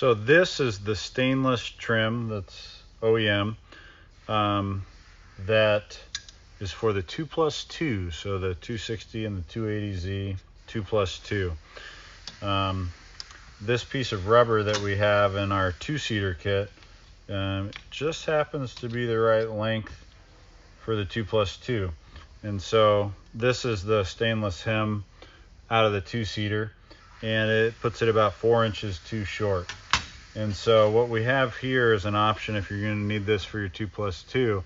So this is the stainless trim that's OEM. That is for the 2+2, so the 260 and the 280Z 2+2. This piece of rubber that we have in our two-seater kit just happens to be the right length for the 2+2. And so this is the stainless hem out of the two-seater, and it puts it about 4 inches too short. And so what we have here is an option, if you're going to need this for your 2+2,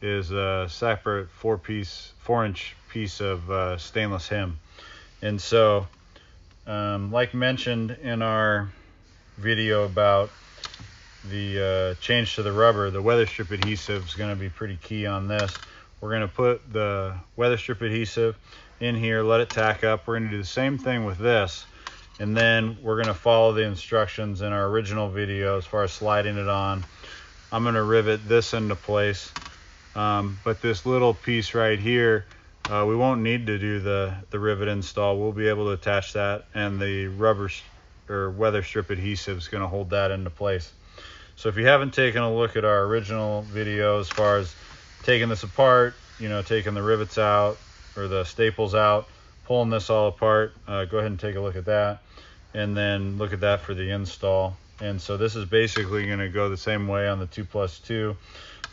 is a separate 4-inch piece of stainless hem. And so like mentioned in our video about the change to the rubber, the weather strip adhesive is going to be pretty key on this. We're going to put the weather strip adhesive in here, let it tack up. We're going to do the same thing with this, and then we're going to follow the instructions in our original video as far as sliding it on. I'm going to rivet this into place, but this little piece right here, we won't need to do the rivet install. We'll be able to attach that, and the rubber or weather strip adhesive is going to hold that into place. So if you haven't taken a look at our original video as far as taking this apart, taking the rivets out or the staples out, pulling this all apart, go ahead and take a look at that, and then look at that for the install. And so this is basically going to go the same way on the 2+2,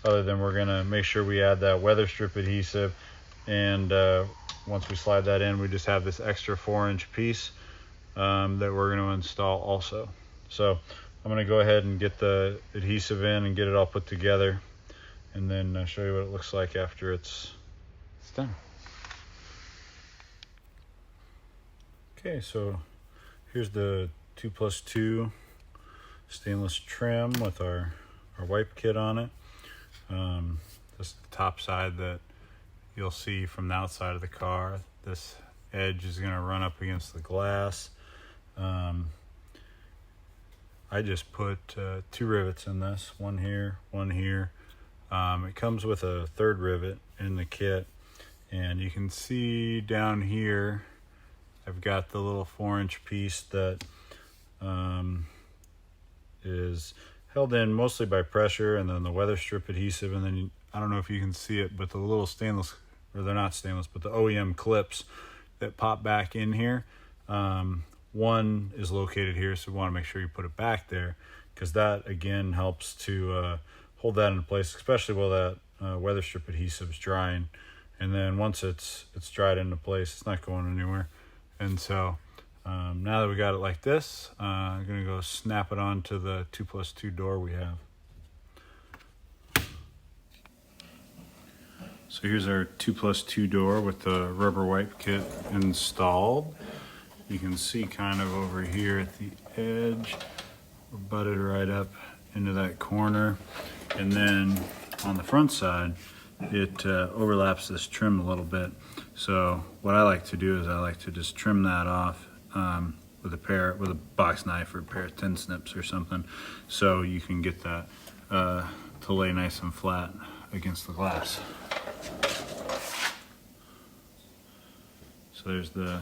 other than we're going to make sure we add that weather strip adhesive, and once we slide that in, we just have this extra 4-inch piece that we're going to install also. So I'm going to go ahead and get the adhesive in and get it all put together, and then show you what it looks like after it's done. Okay, so here's the 2+2 stainless trim with our wipe kit on it. This is the top side that you'll see from the outside of the car. This edge is going to run up against the glass. I just put 2 rivets in this, one here, one here. It comes with a 3rd rivet in the kit, and you can see down here I've got the little 4-inch piece that is held in mostly by pressure, and then the weather strip adhesive, and then I don't know if you can see it, but the little stainless, or they're not stainless, but the OEM clips that pop back in here. One is located here, so we want to make sure you put it back there, because that again helps to hold that into place, especially while that weather strip adhesive is drying. And then once it's dried into place, it's not going anywhere. And so now that we got it like this, I'm going to go snap it onto the 2+2 door we have. So here's our 2+2 door with the rubber wipe kit installed. You can see kind of over here at the edge, we're butted right up into that corner. And then on the front side, it overlaps this trim a little bit. So what I like to do is I like to just trim that off with a box knife or a pair of tin snips or something, so you can get that to lay nice and flat against the glass. So there's the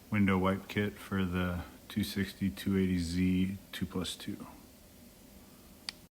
window wipe kit for the 260 280Z 2+2.